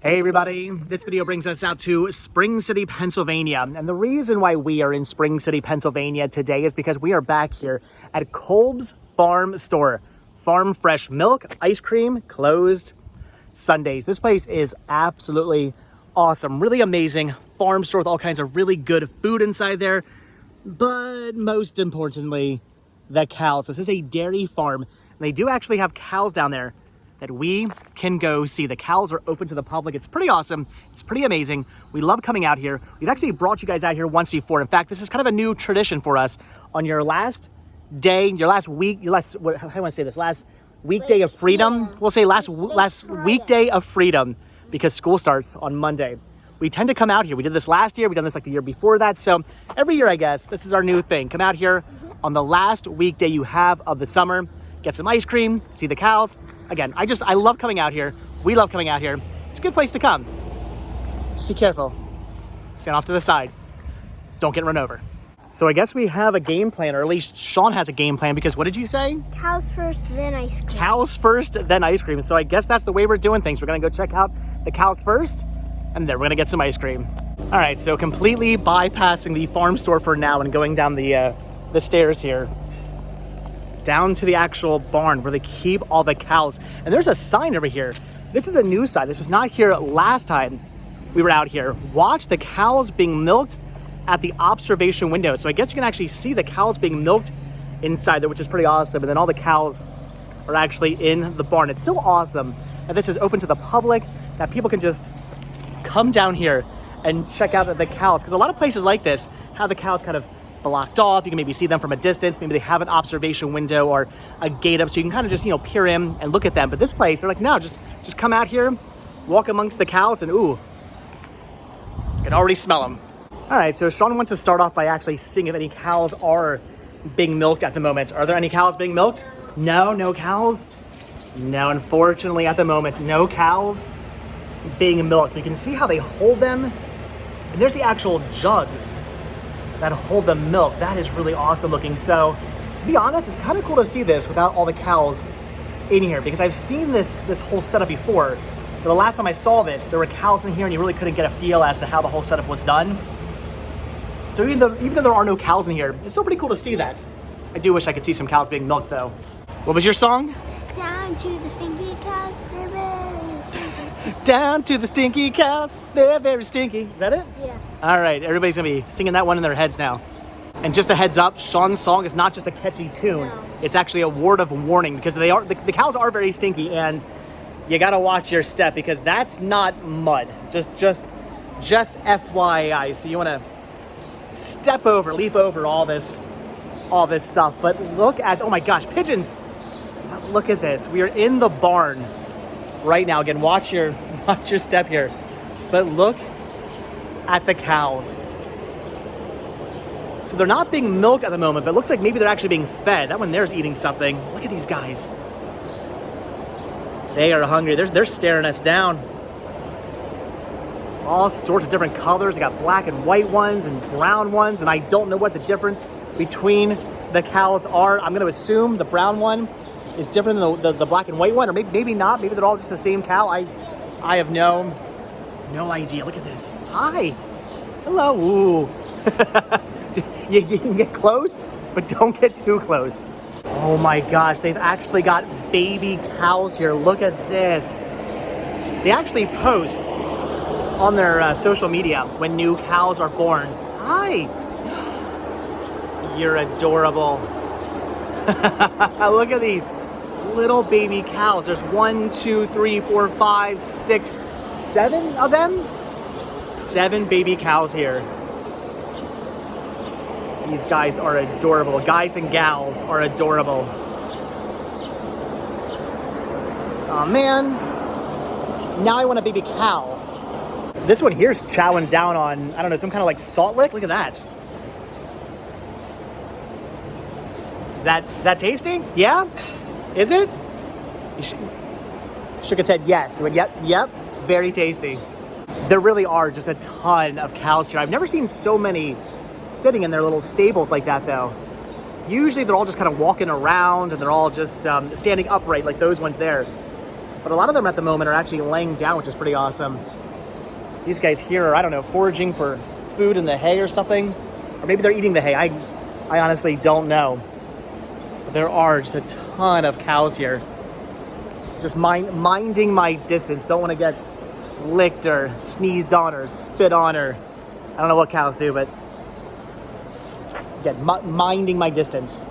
Hey everybody, this video brings us out to Spring City, Pennsylvania. And the reason why we are in Spring City, Pennsylvania today is because we are back here at Kolb's Farm Store. Farm fresh milk, ice cream, closed Sundays. This place is absolutely awesome, really amazing farm store with all kinds of really good food inside there. But most importantly, the cows. This is a dairy farm. And they do actually have cows down there that we can go see. The cows are open to the public. It's pretty awesome. It's pretty amazing. We love coming out here. We've actually brought you guys out here once before. In fact, this is kind of a new tradition for us. On your last day, your last week, how do I want to say this? Last weekday of freedom. Yeah. We'll say last weekday of freedom because school starts on Monday. We tend to come out here. We did this last year. We've done this like the year before that. So every year, I guess, this is our new thing. Come out here on the last weekday you have of the summer, get some ice cream, see the cows. Again, I love coming out here. We love coming out here. It's a good place to come. Just be careful. Stand off to the side. Don't get run over. So I guess we have a game plan, or at least Sean has a game plan, because what did you say? Cows first, then ice cream. Cows first, then ice cream. So I guess that's the way we're doing things. We're gonna go check out the cows first, and then we're gonna get some ice cream. All right, so completely bypassing the farm store for now and going down the stairs here, down to the actual barn where they keep all the cows. And there's a sign over here. This is a new sign. This was not here last time we were out here. Watch the cows being milked at the observation window. So I guess you can actually see the cows being milked inside there, which is pretty awesome. And then all the cows are actually in the barn. It's so awesome that this is open to the public, that people can just come down here and check out the cows. Because a lot of places like this have the cows kind of blocked off. You can maybe see them from a distance. Maybe they have an observation window or a gate up so you can kind of just, peer in and look at them. But this place, they're like, no, just come out here, walk amongst the cows, and ooh, you can already smell them. All right, so Sean wants to start off by actually seeing if any cows are being milked at the moment. Are there any cows being milked? No cows? No, unfortunately at the moment, no cows being milked. You can see how they hold them, and there's the actual jugs that hold the milk. That is really awesome looking. So to be honest, it's kind of cool to see this without all the cows in here, because I've seen this whole setup before. But the last time I saw this, there were cows in here and you really couldn't get a feel as to how the whole setup was done. So even though there are no cows in here, it's still pretty cool to see that. I do wish I could see some cows being milked though. What was your song? Down to the stinky cows, they're very stinky. Down to the stinky cows, they're very stinky. Is that it? Yeah. All right, everybody's gonna be singing that one in their heads now. And just a heads up, Sean's song is not just a catchy tune. No. It's actually a word of warning, because the cows are very stinky, and you gotta watch your step because that's not mud. Just FYI. So you wanna leap over all this stuff. But look at, oh my gosh, pigeons. Look at this. We are in the barn right now. Again, watch your step here. But look at the cows. So they're not being milked at the moment, but it looks like maybe they're actually being fed. That one there's eating something. Look at these guys. They are hungry. They're staring us down. All sorts of different colors. They got black and white ones and brown ones, and I don't know what the difference between the cows are. I'm going to assume the brown one is different than the black and white one, or maybe not. Maybe they're all just the same cow. I have no idea. Look at this. Hi. Hello. Ooh. You can get close, but don't get too close. Oh my gosh, they've actually got baby cows here. Look at this. They actually post on their social media when new cows are born. Hi. You're adorable. Look at these little baby cows. There's 1, 2, 3, 4, 5, 6, 7 of them. 7 baby cows here. These guys are adorable. Guys and gals are adorable. Oh man. Now I want a baby cow. This one here's chowing down on, I don't know, some kind of like salt lick. Look at that. Is that tasty? Yeah? Is it? He shook its head yes. He went, yep, very tasty. There really are just a ton of cows here. I've never seen so many sitting in their little stables like that though. Usually they're all just kind of walking around and they're all just standing upright like those ones there. but a lot of them at the moment are actually laying down, which is pretty awesome. These guys here are, I don't know, foraging for food in the hay or something. Or maybe they're eating the hay. I honestly don't know. But there are just a ton of cows here. Just minding my distance. Don't want to get licked or sneezed on or spit on or... I don't know what cows do, but... Again, minding my distance.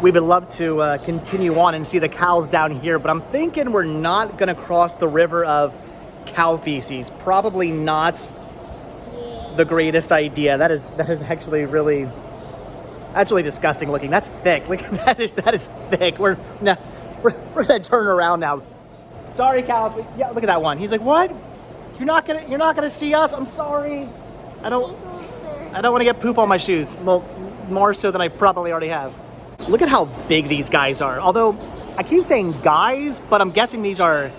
We would love to continue on and see the cows down here, but I'm thinking we're not going to cross the river of cow feces. Probably not the greatest idea. That is actually really... That's really disgusting looking. That's thick. Look, that is thick. We're gonna turn around now. Sorry, cows. But yeah, look at that one. He's like, what? You're not gonna see us? I'm sorry. I don't want to get poop on my shoes. Well, more so than I probably already have. Look at how big these guys are. Although I keep saying guys, but I'm guessing these are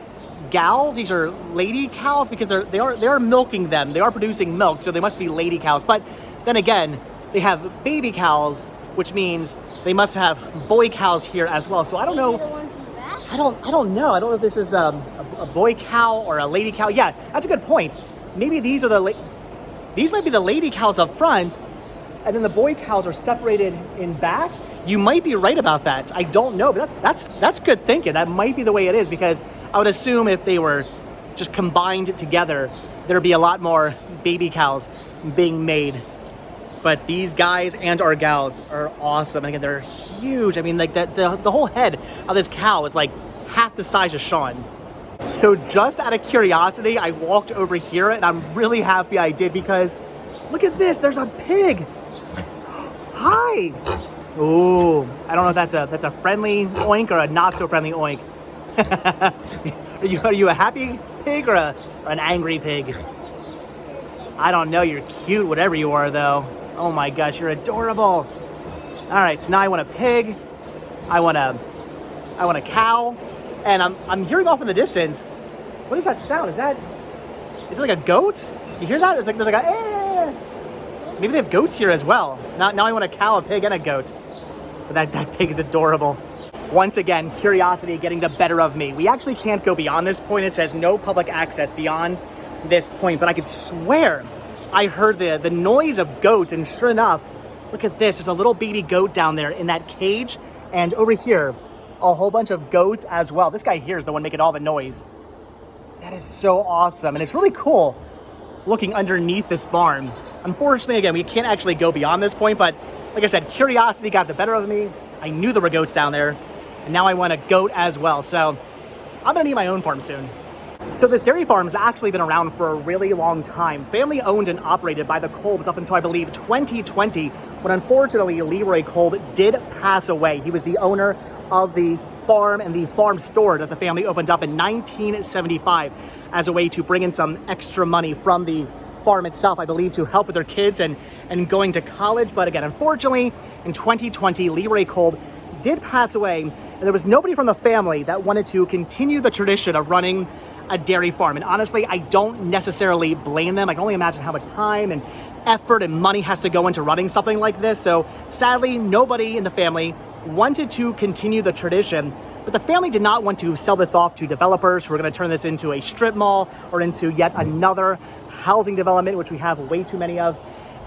gals. These are lady cows because they are milking them. They are producing milk, so they must be lady cows. But then again, they have baby cows, which means they must have boy cows here as well. So I don't know. I don't know. I don't know if this is a boy cow or a lady cow. Yeah, that's a good point. Maybe these are these might be the lady cows up front, and then the boy cows are separated in back. You might be right about that. I don't know, but that's good thinking. That might be the way it is, because I would assume if they were just combined together, there'd be a lot more baby cows being made. But these guys and our gals are awesome. And again, they're huge. I mean, like the whole head of this cow is like half the size of Sean. So just out of curiosity, I walked over here, and I'm really happy I did, because look at this. There's a pig. Hi. Ooh, I don't know if that's a friendly oink or a not so friendly oink. Are you a happy pig or an angry pig? I don't know. You're cute, whatever you are, though. Oh my gosh, you're adorable. All right, so now I want a pig. I want a cow, and I'm hearing off in the distance. What is that sound? Is it like a goat? Do you hear that? There's like a eh. Maybe they have goats here as well. Now I want a cow, a pig, and a goat. But that pig is adorable. Once again, curiosity getting the better of me. We actually can't go beyond this point. It says no public access beyond this point, but I could swear I heard the noise of goats, and sure enough, look at this. There's a little baby goat down there in that cage, and over here, a whole bunch of goats as well. This guy here is the one making all the noise. That is so awesome, and it's really cool looking underneath this barn. Unfortunately, again, we can't actually go beyond this point, but like I said, curiosity got the better of me. I knew there were goats down there, and now I want a goat as well, so I'm gonna need my own farm soon. So this dairy farm has actually been around for a really long time. Family owned and operated by the Kolbs up until, I believe, 2020, when unfortunately Leroy Kolb did pass away. He was the owner of the farm and the farm store that the family opened up in 1975 as a way to bring in some extra money from the farm itself, I believe, to help with their kids and going to college. But again, unfortunately, in 2020, Leroy Kolb did pass away, and there was nobody from the family that wanted to continue the tradition of running a dairy farm. And honestly, I don't necessarily blame them. I can only imagine how much time and effort and money has to go into running something like this. So sadly, nobody in the family wanted to continue the tradition, but the family did not want to sell this off to developers who are going to turn this into a strip mall or into yet another housing development, which we have way too many of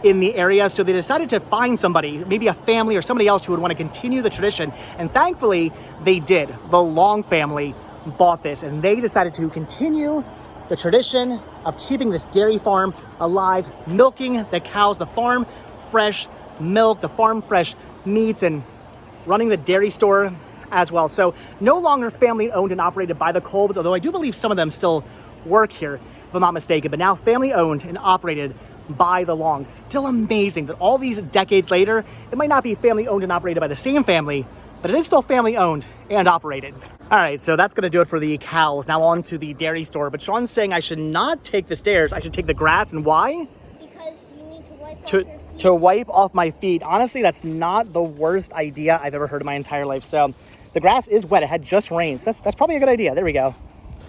in the area. So they decided to find somebody, maybe a family or somebody else who would want to continue the tradition. And thankfully they did. The Long family bought this, and they decided to continue the tradition of keeping this dairy farm alive, milking the cows, the farm fresh milk, the farm fresh meats, and running the dairy store as well. So no longer family owned and operated by the Kolbs, although I do believe some of them still work here, if I'm not mistaken, but now family owned and operated by the Longs. Still amazing that all these decades later, it might not be family owned and operated by the same family, but it is still family owned and operated. All right, so that's gonna do it for the cows. Now on to the dairy store, but Sean's saying I should not take the stairs, I should take the grass, and why? Because you need to wipe off your feet. To wipe off my feet. Honestly, that's not the worst idea I've ever heard in my entire life. So the grass is wet, it had just rained. So that's probably a good idea. There we go.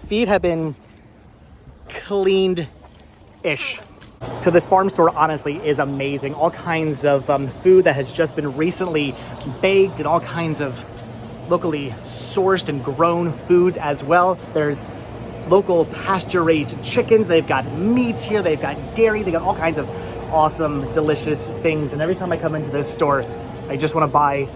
Feet have been cleaned-ish. So this farm store honestly is amazing. All kinds of food that has just been recently baked, and all kinds of locally sourced and grown foods as well. There's local pasture-raised chickens. They've got meats here. They've got dairy. They got all kinds of awesome, delicious things. And every time I come into this store, I just want to buy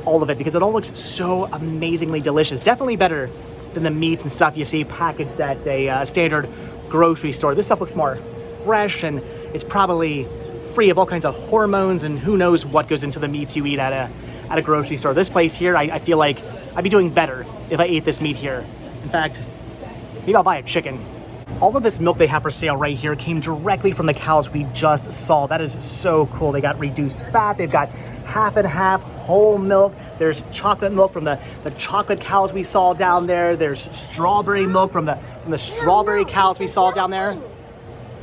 all of it because it all looks so amazingly delicious. Definitely better than the meats and stuff you see packaged at a standard grocery store. This stuff looks more fresh, and it's probably free of all kinds of hormones and who knows what goes into the meats you eat at a grocery store. This place here, I feel like I'd be doing better if I ate this meat here. In fact, maybe I'll buy a chicken. All of this milk they have for sale right here came directly from the cows we just saw. That is so cool. They got reduced fat. They've got half and half whole milk. There's chocolate milk from the chocolate cows we saw down there. There's strawberry milk from the strawberry cows we saw down there.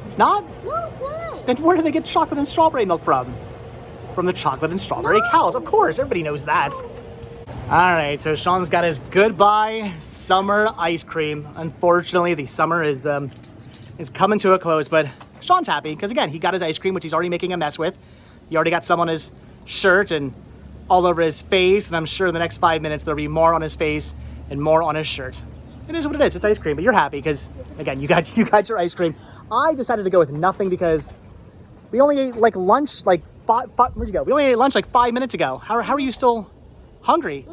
It's not? No, it's not. Then where do they get chocolate and strawberry milk from? From the chocolate and strawberry cows. Of course, everybody knows that. All right, so Sean's got his goodbye summer ice cream. Unfortunately, the summer is coming to a close, but Sean's happy because, again, he got his ice cream, which he's already making a mess with. He already got some on his shirt and all over his face, and I'm sure in the next 5 minutes there'll be more on his face and more on his shirt. It is what it is. It's ice cream, but you're happy because, again, you got your ice cream. I decided to go with nothing because we only ate like lunch like five where'd you go? We only ate lunch like 5 minutes ago. How are you still hungry?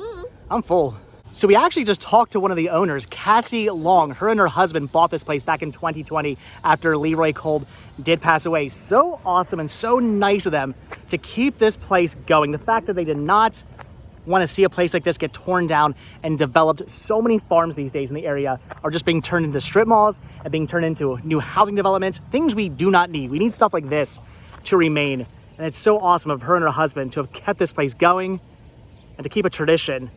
I'm full. So we actually just talked to one of the owners, Cassie Long. Her and her husband bought this place back in 2020 after Leroy Kolb did pass away. So awesome and so nice of them to keep this place going. The fact that they did not want to see a place like this get torn down and developed. So many farms these days in the area are just being turned into strip malls and being turned into new housing developments, things we do not need. We need stuff like this to remain. And it's so awesome of her and her husband to have kept this place going and to keep a tradition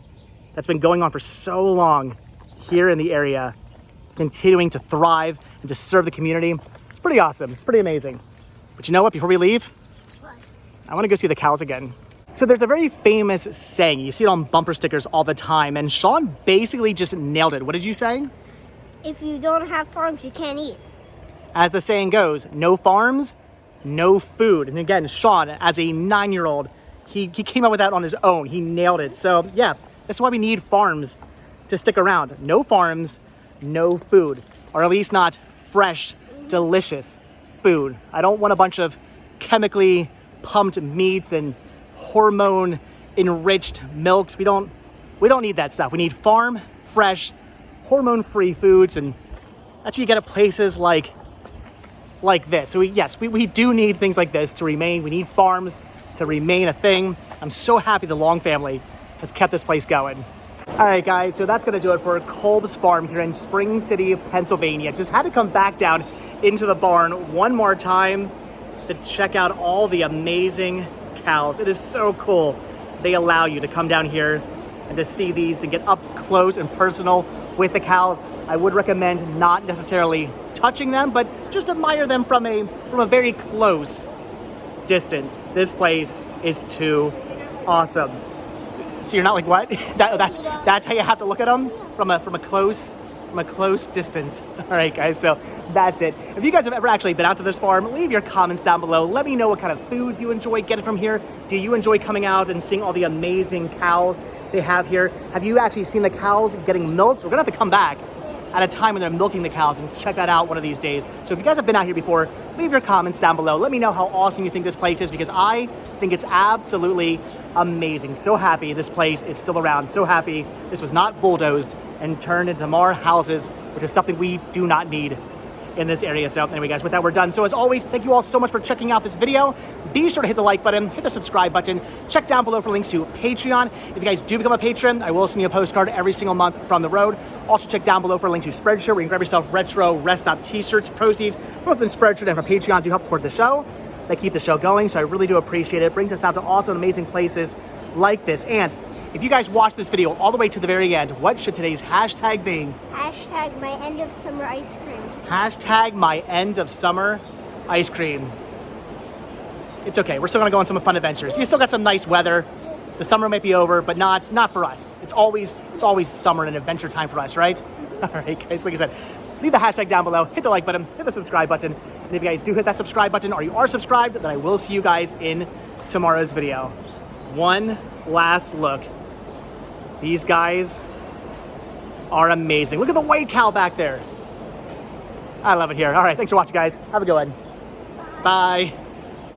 that's been going on for so long here in the area, continuing to thrive and to serve the community. It's pretty awesome. It's pretty amazing. But you know what? Before we leave, I want to go see the cows again. So there's a very famous saying. You see it on bumper stickers all the time, and Sean basically just nailed it. What did you say? If you don't have farms, you can't eat. As the saying goes, no farms, no food. And again, Sean, as a 9-year-old, he came up with that on his own. He nailed it. So yeah, that's why we need farms to stick around. No farms, no food, or at least not fresh, delicious food. I don't want a bunch of chemically pumped meats and hormone enriched milks. We don't need that stuff. We need farm, fresh, hormone-free foods, and that's what you get at places like this. So we do need things like this to remain. We need farms to remain a thing. I'm so happy the Long family has kept this place going. All right, guys, so that's gonna do it for Kolb's Farm here in Spring City, Pennsylvania. Just had to come back down into the barn one more time to check out all the amazing cows. It is so cool. They allow you to come down here and to see these and get up close and personal with the cows. I would recommend not necessarily touching them, but just admire them from a very close distance. This place is too awesome. So you're not like, what? That's how you have to look at them from a close distance. All right, guys, so that's it. If you guys have ever actually been out to this farm, leave your comments down below. Let me know what kind of foods you enjoy getting from here. Do you enjoy coming out and seeing all the amazing cows they have here? Have you actually seen the cows getting milked? We're gonna have to come back at a time when they're milking the cows and check that out one of these days. So if you guys have been out here before, leave your comments down below. Let me know how awesome you think this place is, because I think it's absolutely amazing. So happy this place is still around. So happy this was not bulldozed and turned into more houses, which is something we do not need in this area. So anyway, guys, with that, we're done. So as always, thank you all so much for checking out this video. Be sure to hit the like button, hit the subscribe button, check down below for links to Patreon. If you guys do become a patron, I will send you a postcard every single month from the road. Also check down below for a link to Spreadshirt, where you can grab yourself retro rest stop t-shirts. Proceeds both from Spreadshirt and from Patreon do help support the show. They keep the show going, so I really do appreciate it. It brings us out to awesome, amazing places like this. And if you guys watch this video all the way to the very end, what should today's hashtag be? Hashtag my end of summer ice cream. Hashtag my end of summer ice cream. It's okay, we're still gonna go on some fun adventures. You still got some nice weather. The summer might be over, but not for us. It's always summer and adventure time for us, right? All right, guys, like I said, leave the hashtag down below, hit the like button, hit the subscribe button. And if you guys do hit that subscribe button, or you are subscribed, then I will see you guys in tomorrow's video. One last look. These guys are amazing. Look at the white cow back there. I love it here. All right, thanks for watching, guys. Have a good one. Bye.